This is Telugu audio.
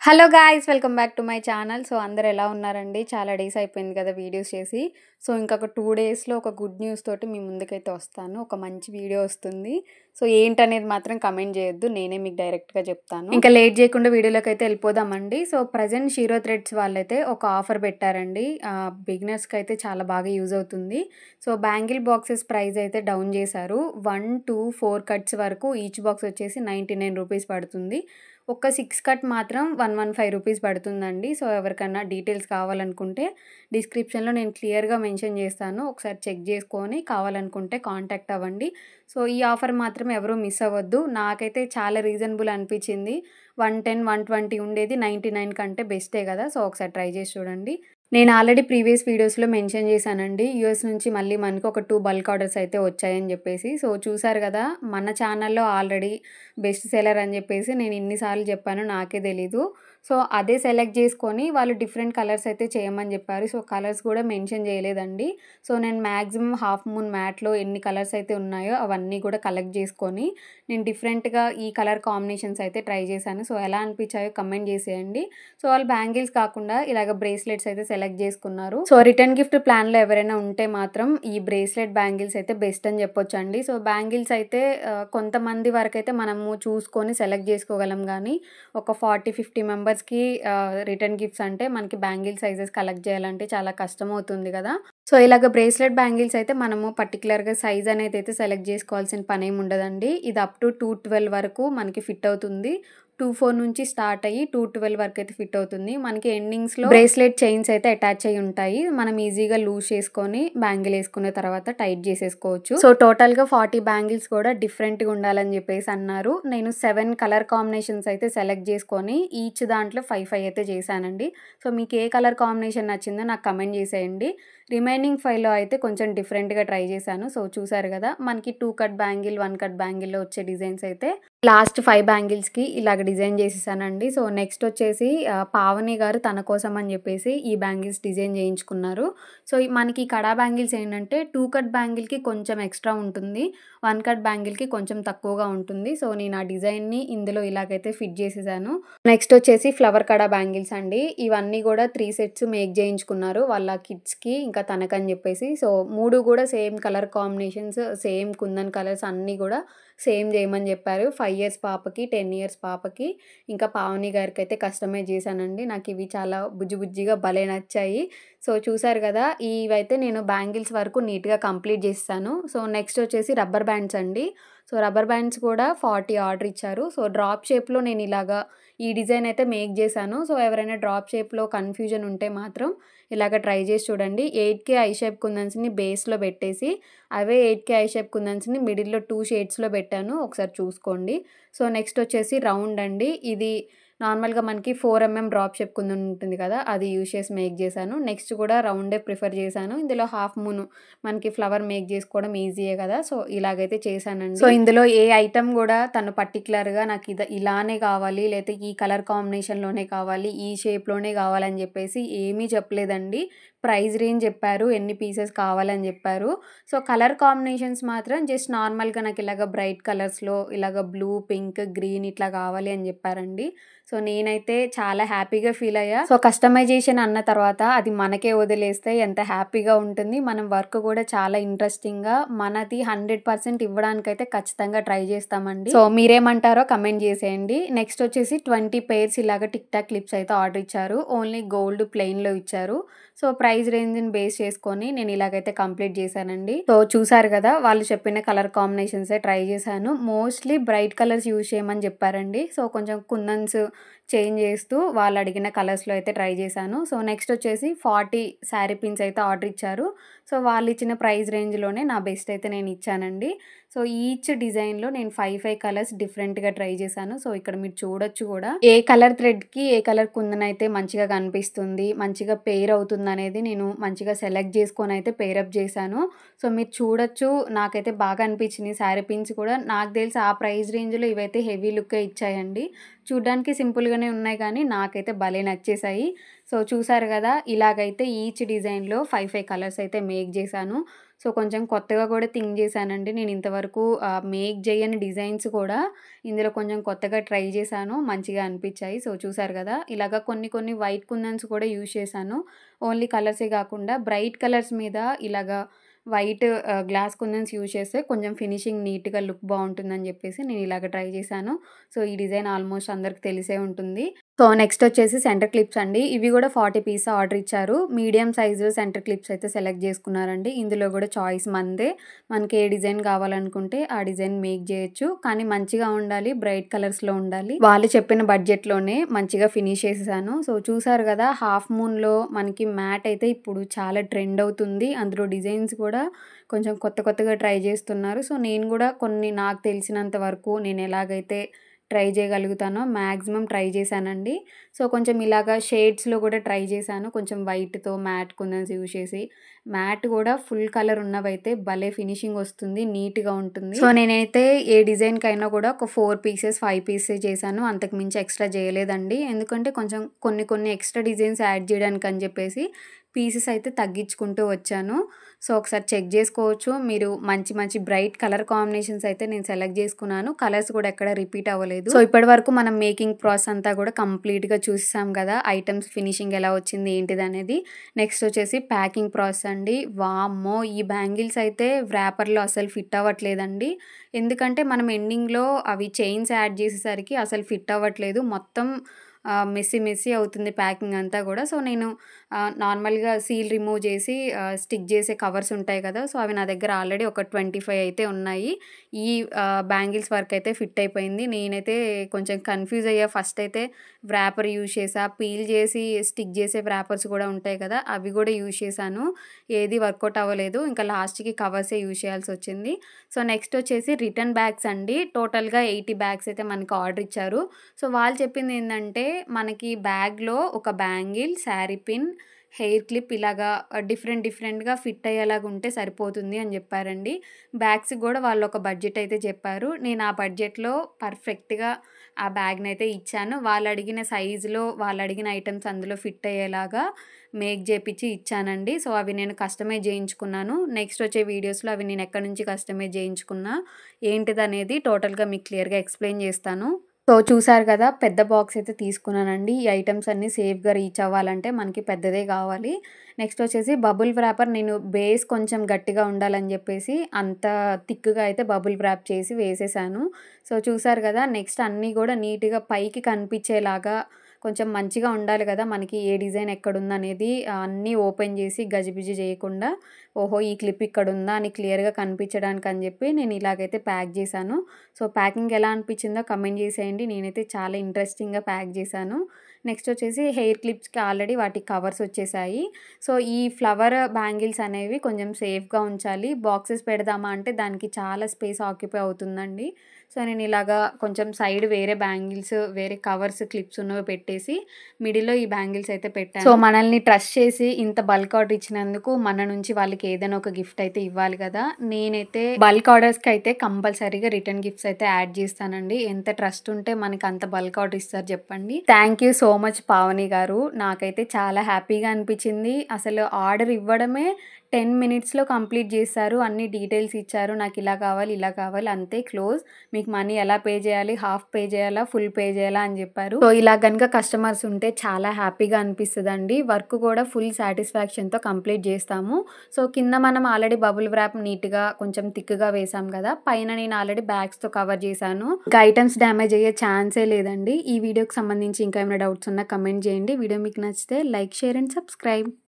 Hello guys welcome back to my channel. So అందరు ఎలా ఉన్నారండి? చాలా డేస్ అయిపోయింది కదా వీడియోస్ చేసి. సో ఇంకొక 2 డేస్లో ఒక గుడ్ న్యూస్ తోటి మీ ముందుకైతే వస్తాను. ఒక మంచి వీడియో వస్తుంది. సో ఏంటనేది మాత్రం కమెంట్ చేయొద్దు, నేనే మీకు డైరెక్ట్గా చెప్తాను. ఇంకా లేట్ చేయకుండా వీడియోలోకి అయితే వెళ్ళిపోదామండి. సో ప్రజెంట్ షీరో థ్రెడ్స్ వాళ్ళైతే ఒక ఆఫర్ పెట్టారండి. బిగినర్స్కి అయితే చాలా బాగా యూజ్ అవుతుంది. సో బ్యాంగిల్ బాక్సెస్ ప్రైస్ అయితే డౌన్ చేశారు. 1, 2, 4 కట్స్ వరకు ఈచ్ బాక్స్ వచ్చేసి 99 రూపీస్ పడుతుంది. ఒక 6 కట్ మాత్రం 115 రూపీస్ పడుతుందండి. సో ఎవరికన్నా డీటెయిల్స్ కావాలనుకుంటే డిస్క్రిప్షన్లో నేను క్లియర్గా మెన్షన్ చేస్తాను, ఒకసారి చెక్ చేసుకొని కావాలనుకుంటే కాంటాక్ట్ అవ్వండి. సో ఈ ఆఫర్ మాత్రం ఎవరూ మిస్ అవ్వద్దు. నాకైతే చాలా రీజనబుల్ అనిపించింది. 110, 120 ఉండేది 99 కంటే బెస్టే కదా. సో ఒకసారి ట్రై చేసి చూడండి. నేను ఆల్రెడీ ప్రీవియస్ వీడియోస్లో మెన్షన్ చేశానండి, యూఎస్ నుంచి మళ్ళీ మనకు ఒక 2 బల్క్ ఆర్డర్స్ అయితే వచ్చాయని చెప్పేసి. సో చూసారు కదా, మన ఛానల్లో ఆల్రెడీ బెస్ట్ సెలర్ అని చెప్పేసి నేను ఇన్నిసార్లు చెప్పాను, నాకే తెలీదు. సో అదే సెలెక్ట్ చేసుకొని వాళ్ళు డిఫరెంట్ కలర్స్ అయితే చేయమని చెప్పారు. సో కలర్స్ కూడా మెన్షన్ చేయలేదండి. సో నేను మ్యాక్సిమం హాఫ్ మూన్ మ్యాట్లో ఎన్ని కలర్స్ అయితే ఉన్నాయో అవన్నీ కూడా కలెక్ట్ చేసుకొని నేను డిఫరెంట్గా ఈ కలర్ కాంబినేషన్స్ అయితే ట్రై చేశాను. సో ఎలా అనిపించాయో కమెంట్ చేసేయండి. సో వాళ్ళు బ్యాంగిల్స్ కాకుండా ఇలాగ బ్రేస్లెట్స్ అయితే సెలెక్ట్ చేసుకున్నారు. సో రిటర్న్ గిఫ్ట్ ప్లాన్లో ఎవరైనా ఉంటే మాత్రం ఈ బ్రేస్లెట్ బ్యాంగిల్స్ అయితే బెస్ట్ అని చెప్పొచ్చు అండి. సో బ్యాంగిల్స్ అయితే కొంతమంది వరకు అయితే మనము చూసుకొని సెలెక్ట్ చేసుకోగలం, కానీ ఒక 40-50 మెంబర్స్కి రిటర్న్ గిఫ్ట్స్ అంటే మనకి బ్యాంగిల్ సైజెస్ కలెక్ట్ చేయాలంటే చాలా కష్టం అవుతుంది కదా. సో ఇలాగ బ్రేస్లెట్ బ్యాంగిల్స్ అయితే మనము పర్టికులర్గా సైజ్ అనేది అయితే సెలెక్ట్ చేసుకోవాల్సిన పని ఏమి ఉండదండి. ఇది అప్ టు 212 వరకు మనకి ఫిట్ అవుతుంది. 24 నుంచి స్టార్ట్ అయ్యి 212 వరకు అయితే ఫిట్ అవుతుంది. మనకి ఎండింగ్స్లో బ్రేస్లెట్ చైన్స్ అయితే అటాచ్ అయ్యి ఉంటాయి. మనం ఈజీగా లూజ్ చేసుకొని బ్యాంగిల్ వేసుకున్న తర్వాత టైట్ చేసేసుకోవచ్చు. సో టోటల్గా 40 బ్యాంగిల్స్ కూడా డిఫరెంట్గా ఉండాలని చెప్పేసి అన్నారు. నేను 7 కలర్ కాంబినేషన్స్ అయితే సెలెక్ట్ చేసుకొని ఈచ్ దాంట్లో 5 అయితే చేశానండి. సో మీకు ఏ కలర్ కాంబినేషన్ నచ్చిందో నాకు కమెంట్ చేసేయండి. రిమైనింగ్ 5లో అయితే కొంచెం డిఫరెంట్గా ట్రై చేశాను. సో చూసారు కదా, మనకి 2 కట్ బ్యాంగిల్, 1 కట్ బ్యాంగిల్లో వచ్చే డిజైన్స్ అయితే లాస్ట్ 5 బ్యాంగిల్స్కి ఇలాగ డిజైన్ చేసేసానండి. సో నెక్స్ట్ వచ్చేసి పావని గారు తన కోసం అని చెప్పేసి ఈ బ్యాంగిల్స్ డిజైన్ చేయించుకున్నారు. సో మనకి కడా బ్యాంగిల్స్ ఏంటంటే 2 కట్ బ్యాంగిల్కి కొంచెం ఎక్స్ట్రా ఉంటుంది, 1 కట్ బ్యాంగిల్కి కొంచెం తక్కువగా ఉంటుంది. సో నేను ఆ డిజైన్ని ఇందులో ఇలాగైతే ఫిట్ చేసేసాను. నెక్స్ట్ వచ్చేసి ఫ్లవర్ కడా బ్యాంగిల్స్ అండి. ఇవన్నీ కూడా 3 సెట్స్ మేక్ చేయించుకున్నారు వాళ్ళ కిడ్స్కి ఇంకా తనకని చెప్పేసి. సో 3 కూడా same colour combinations, same kundan colours అన్నీ కూడా సేమ్ చేయమని చెప్పారు. 5 ఇయర్స్ పాపకి, 10 ఇయర్స్ పాపకి, ఇంకా పావని గారికి అయితే కస్టమైజ్ చేశానండి. నాకు ఇవి చాలా బుజ్జిగా భలే నచ్చాయి. సో చూసారు కదా, ఇవైతే నేను బ్యాంగిల్స్ వరకు నీట్గా కంప్లీట్ చేస్తాను. సో నెక్స్ట్ వచ్చేసి రబ్బర్ బ్యాండ్స్ అండి. సో రబ్బర్ బ్యాండ్స్ కూడా 40 ఆర్డర్ ఇచ్చారు. సో డ్రాప్ షేప్లో నేను ఇలాగా ఈ డిజైన్ అయితే మేక్ చేశాను. సో ఎవరైనా డ్రాప్ షేప్లో కన్ఫ్యూజన్ ఉంటే మాత్రం ఇలాగ ట్రై చేసి చూడండి. 8K ఐ షేప్ కుందన్స్ని బేస్లో పెట్టేసి అవే 8K ఐ షేప్ కుందన్స్ని మిడిల్లో 2 షేడ్స్లో పెట్టాను, ఒకసారి చూసుకోండి. సో నెక్స్ట్ వచ్చేసి రౌండ్ అండి. ఇది నార్మల్గా మనకి 4mm డ్రాప్ షేప్ కుందన్ ఉంటుంది కదా, అది యూజ్ చేసి మేక్ చేశాను. నెక్స్ట్ కూడా రౌండే ప్రిఫర్ చేశాను. ఇందులో హాఫ్ మూన్ మనకి ఫ్లవర్ మేక్ చేసుకోవడం ఈజీయే కదా. సో ఇలాగైతే చేశానండి. సో ఇందులో ఏ ఐటమ్ కూడా తను పర్టికులర్గా నాకు ఇలానే కావాలి, లేకపోతే ఈ కలర్ కాంబినేషన్లోనే కావాలి, ఈ షేప్లోనే కావాలని చెప్పేసి ఏమీ చెప్పలేదండి. ప్రైస్ రేంజ్ చెప్పారు, ఎన్ని పీసెస్ కావాలని చెప్పారు. సో కలర్ కాంబినేషన్స్ మాత్రం జస్ట్ నార్మల్గా నాకు ఇలాగ బ్రైట్ కలర్స్లో ఇలాగ బ్లూ, పింక్, గ్రీన్ ఇట్లా కావాలి అని చెప్పారండి. సో నేనైతే చాలా హ్యాపీగా ఫీల్ అయ్యా. సో కస్టమైజేషన్ అన్న తర్వాత అది మనకే వదిలేస్తే ఎంత హ్యాపీగా ఉంటుంది. మనం వర్క్ కూడా చాలా ఇంట్రెస్టింగ్గా మనది 100% ఇవ్వడానికైతే ఖచ్చితంగా ట్రై చేస్తామండి. సో మీరేమంటారో కమెంట్ చేసేయండి. నెక్స్ట్ వచ్చేసి 20 pairs ఇలాగ టిక్ టాక్ క్లిప్స్ అయితే ఆర్డర్ ఇచ్చారు. ఓన్లీ గోల్డ్ ప్లెయిన్లో ఇచ్చారు. సో ప్రైస్ రేంజ్ని బేస్ చేసుకొని నేను ఇలాగైతే కంప్లీట్ చేశానండి. సో చూసారు కదా, వాళ్ళు చెప్పిన కలర్ కాంబినేషన్సే ట్రై చేశాను. మోస్ట్లీ బ్రైట్ కలర్స్ యూజ్ చేయమని చెప్పారండి. సో కొంచెం కుందన్స్ చేంజ్ చేస్తూ వాళ్ళు అడిగిన కలర్స్లో అయితే ట్రై చేశాను. సో నెక్స్ట్ వచ్చేసి 40 శారీ పిన్స్ అయితే ఆర్డర్ ఇచ్చారు. సో వాళ్ళు ఇచ్చిన ప్రైస్ రేంజ్లోనే నా బెస్ట్ అయితే నేను ఇచ్చానండి. సో ఈచ్ డిజైన్లో నేను 5 కలర్స్ డిఫరెంట్గా ట్రై చేశాను. సో ఇక్కడ మీరు చూడొచ్చు కూడా ఏ కలర్ థ్రెడ్కి ఏ కలర్ కుందన్ అయితే మంచిగా కనిపిస్తుంది, మంచిగా పెయిర్ అవుతుంది అనేది నేను మంచిగా సెలెక్ట్ చేసుకొని అయితే పెయిరప్ చేశాను. సో మీరు చూడొచ్చు, నాకైతే బాగా అనిపించింది. శారీ పిన్స్ కూడా నాకు తెలిసి ఆ ప్రైస్ రేంజ్లో ఇవైతే హెవీ లుక్కే ఇచ్చాయండి. చూడ్డానికి సింపుల్గానే ఉన్నాయి కానీ నాకైతే భలే నచ్చేసాయి. సో చూసారు కదా, ఇలాగైతే ఈచ్ డిజైన్లో 5 కలర్స్ అయితే మేక్ చేశాను. సో, కొంచెం కొత్తగా కూడా థింక్ చేశానండి. నేను ఇంతవరకు మేక్ చేయని డిజైన్స్ కూడా ఇందులో కొంచెం కొత్తగా ట్రై చేశాను. మంచిగా అనిపించాయి. సో, చూసారు కదా! ఇలాగ కొన్ని కొన్ని వైట్ కుందన్స్ కూడా యూజ్ చేశాను. ఓన్లీ కలర్సే కాకుండా బ్రైట్ కలర్స్ మీద ఇలాగా వైట్ గ్లాస్ కుందన్స్ యూజ్ చేస్తే కొంచెం ఫినిషింగ్ నీట్‌గా లుక్ బావుంటుందని చెప్పేసి నేను ఇలాగ ట్రై చేశాను. సో, ఈ డిజైన్ ఆల్మోస్ట్ అందరికి తెలిసే ఉంటుంది. సో, నెక్స్ట్ వచ్చేసి సెంటర్ క్లిప్స్ అండి. ఇవి కూడా 40 పీస్ ఆర్డర్ ఇచ్చారు. మీడియం సైజు సెంటర్ క్లిప్స్ అయితే సెలెక్ట్ చేసుకున్నారండి. ఇందులో కూడా చాయిస్ మనదే. మనకి ఏ డిజైన్ కావాలనుకుంటే ఆ డిజైన్ మేక్ చేయొచ్చు. కానీ మంచిగా ఉండాలి. బ్రైట్ కలర్స్‌లో ఉండాలి. వాళ్ళు చెప్పిన బడ్జెట్‌లోనే మంచిగా ఫినిష్ చేసేసాను. సో, చూసారు కదా! హాఫ్ మూన్‌లో మనకి మ్యాట్ అయితే ఇప్పుడు చాలా ట్రెండ్ అవుతుంది. అందులో డిజైన్స్ కూడా కొంచెం కొత్త కొత్తగా ట్రై చేస్తున్నారు. సో, నేను కూడా కొన్ని నాకు తెలిసినంత వరకు నేను ఎలాగైతే ట్రై చేయగలుగుతానో మాక్సిమం ట్రై చేశానండి. సో, కొంచెం ఇలాగా షేడ్స్‌లో కూడా ట్రై చేశాను. కొంచెం వైట్‌తో మ్యాట్ కుందన్స్ యూజ్ చేసి. మ్యాట్ కూడా ఫుల్ కలర్ ఉన్నవైతే భలే ఫినిషింగ్ వస్తుంది. నీట్‌గా ఉంటుంది. సో, నేనైతే ఏ డిజైన్‌కైనా కూడా ఒక 4 పీసెస్, 5 పీసే చేశాను. అంతకు మించి ఎక్స్‌ట్రా చేయలేదండి. ఎందుకంటే కొంచెం కొన్ని కొన్ని ఎక్స్‌ట్రా డిజైన్స్ యాడ్ చేయడానికని చెప్పేసి పీసెస్ అయితే తగ్గించుకుంటూ వచ్చాను. సో, ఒకసారి చెక్ చేసుకోవచ్చు. మీరు మంచి మంచి బ్రైట్ కలర్ కాంబినేషన్స్ అయితే నేను సెలెక్ట్ చేసుకున్నాను. కలర్స్ కూడా ఎక్కడ రిపీట్ అవ్వలేదు. సో, ఇప్పటివరకు మనం మేకింగ్ ప్రాసెస్ అంతా కూడా కంప్లీట్‌గా చూసేసాం కదా! ఐటెమ్స్ ఫినిషింగ్ ఎలా వచ్చింది ఏంటిదనేది. నెక్స్ట్ వచ్చేసి ప్యాకింగ్ ప్రాసెస్ అండి. వామ్మో! ఈ బ్యాంగిల్స్ అయితే వ్రాపర్‌లో అసలు ఫిట్ అవ్వట్లేదండి. ఎందుకంటే మనం ఎండింగ్‌లో అవి చైన్స్ యాడ్ చేసేసరికి అసలు ఫిట్ అవ్వట్లేదు. మొత్తం మెస్సీ మెస్సీ అవుతుంది ప్యాకింగ్ అంతా కూడా. సో, నేను నార్మల్‌గా సీల్ రిమూవ్ చేసి స్టిక్ చేసే కవర్స్ ఉంటాయి కదా! సో, అవి నా దగ్గర ఆల్రెడీ ఒక 25 అయితే ఉన్నాయి. ఈ బ్యాంగిల్స్ వరకు అయితే ఫిట్ అయిపోయింది. నేనైతే కొంచెం కన్‌ఫ్యూజ్ అయ్యా. ఫస్ట్ అయితే వ్రాపర్ యూజ్ చేశా. పీల్ చేసి స్టిక్ చేసే వ్రాపర్స్ కూడా ఉంటాయి కదా! అవి కూడా యూజ్ చేశాను. ఏది వర్కౌట్ అవ్వలేదు. ఇంకా లాస్ట్‌కి కవర్సే యూజ్ చేయాల్సొచ్చింది. సో, నెక్స్ట్ వచ్చేసి రిటర్న్ బ్యాగ్స్ అండి. టోటల్‌గా 80 బ్యాగ్స్ అయితే మనకు ఆర్డర్ ఇచ్చారు. సో, వాళ్ళు చెప్పిందేందంటే మనకి బ్యాగ్‌లో ఒక bangle, sari pin, hair clip ఇలాగా డిఫరెంట్‌గా ఫిట్ అయ్యేలాగా ఉంటే సరిపోతుంది అని చెప్పారండి. బ్యాగ్స్‌కి కూడా వాళ్ళు ఒక బడ్జెట్ అయితే చెప్పారు. నేను ఆ బడ్జెట్‌లో పర్ఫెక్ట్‌గా ఆ బ్యాగ్‌నైతే ఇచ్చాను. వాళ్ళు అడిగిన సైజులో, వాళ్ళు అడిగిన ఐటెమ్స్ అందులో ఫిట్ అయ్యేలాగా మేక్ చేపిచ్చి ఇచ్చానండి. సో, అవి నేను కస్టమైజ్ చేయించుకున్నాను. నెక్స్ట్ వచ్చే వీడియోస్‌లో అవి నేను ఎక్కడి నుంచి కస్టమైజ్ చేయించుకున్నా, ఏంటిదనేది టోటల్‌గా మీకు క్లియర్‌గా ఎక్స్‌ప్లెయిన్ చేస్తాను. సో, చూసారు కదా! పెద్ద బాక్స్ అయితే తీసుకున్నానండి. ఈ ఐటెమ్స్ అన్నీ సేఫ్‌గా రీచ్ అవ్వాలంటే మనకి పెద్దదే కావాలి. నెక్స్ట్ వచ్చేసి బబుల్ వ్రాపర్ నేను బేస్ కొంచెం గట్టిగా ఉండాలని చెప్పేసి అంత థిక్‌గా అయితే బబుల్ వ్రాప్ చేసి వేసేసాను. సో, చూసారు కదా! నెక్స్ట్ అన్నీ కూడా నీట్‌గా పైకి కనిపించేలాగా కొంచెం మంచిగా ఉండాలి కదా! మనకి ఏ డిజైన్ ఎక్కడుందనేది అన్నీ ఓపెన్ చేసి గజిబిజి చేయకుండా, ఓహో! ఈ క్లిప్ ఇక్కడుందా అని క్లియర్‌గా కనిపించడానికని చెప్పి నేను ఇలాగైతే ప్యాక్ చేశాను. సో, ప్యాకింగ్ ఎలా అనిపించిందో కమెంట్ చేసేయండి. నేనైతే చాలా ఇంట్రెస్టింగ్‌గా ప్యాక్ చేశాను. నెక్స్ట్ వచ్చేసి హెయిర్ క్లిప్స్‌కి ఆల్రెడీ వాటికి కవర్స్ వచ్చేసాయి. సో, ఈ ఫ్లవర్ బ్యాంగిల్స్ అనేవి కొంచెం సేఫ్‌గా ఉంచాలి. బాక్సెస్ పెడదామా అంటే దానికి చాలా స్పేస్ ఆక్యుపై అవుతుందండి. సో, నేను ఇలాగా కొంచెం సైడ్ వేరే బ్యాంగిల్స్, వేరే కవర్స్, క్లిప్స్ ఉన్నవి పెట్టేసి మిడిల్‌లో ఈ బ్యాంగిల్స్ అయితే పెట్టాను. సో, మనల్ని ట్రస్ట్ చేసి ఇంత బల్క్ ఆర్డర్ ఇచ్చినందుకు మన నుంచి వాళ్ళకి ఏదైనా ఒక గిఫ్ట్ అయితే ఇవ్వాలి కదా! నేనైతే బల్క్ ఆర్డర్స్‌కి అయితే కంపల్సరీగా రిటర్న్ గిఫ్ట్స్ అయితే యాడ్ చేస్తానండి. ఎంత ట్రస్ట్ ఉంటే మనకి అంత బల్క్ ఆర్డర్ ఇస్తారు చెప్పండి. Thank you so much Pavani గారు. నాకైతే చాలా హ్యాపీగా అనిపించింది. అసలు ఆర్డర్ ఇవ్వడమే 10 మినిట్స్‌లో కంప్లీట్ చేశారు. అన్ని డీటెయిల్స్ ఇచ్చారు. నాకు ఇలా కావాలి, ఇలా కావాలి అంతే క్లోజ్. మీకు మనీ ఎలా పే చేయాలి, హాఫ్ పే చేయాలా, ఫుల్ పే చేయాలా అని చెప్పారు. సో, ఇలా గనుక కస్టమర్స్ ఉంటే చాలా హ్యాపీగా అనిపిస్తదండి. వర్క్ కూడా ఫుల్ సాటిస్ఫాక్షన్‌తో కంప్లీట్ చేస్తాము. సో, కింద మనం ఆల్రెడీ బబుల్ వ్రాప్ నీట్‌గా కొంచెం థిక్‌గా వేసాం కదా! పైన నేను ఆల్రెడీ బ్యాగ్స్‌తో కవర్ చేశాను. ఇంకా ఐటెమ్స్ డ్యామేజ్ అయ్యే ఛాన్సే లేదండి. ఈ వీడియోకి సంబంధించి ఇంకా ఏమైనా డౌట్స్ ఉన్నా కమెంట్ చేయండి. వీడియో మీకు నచ్చితే లైక్, షేర్ అండ్ సబ్స్క్రైబ్.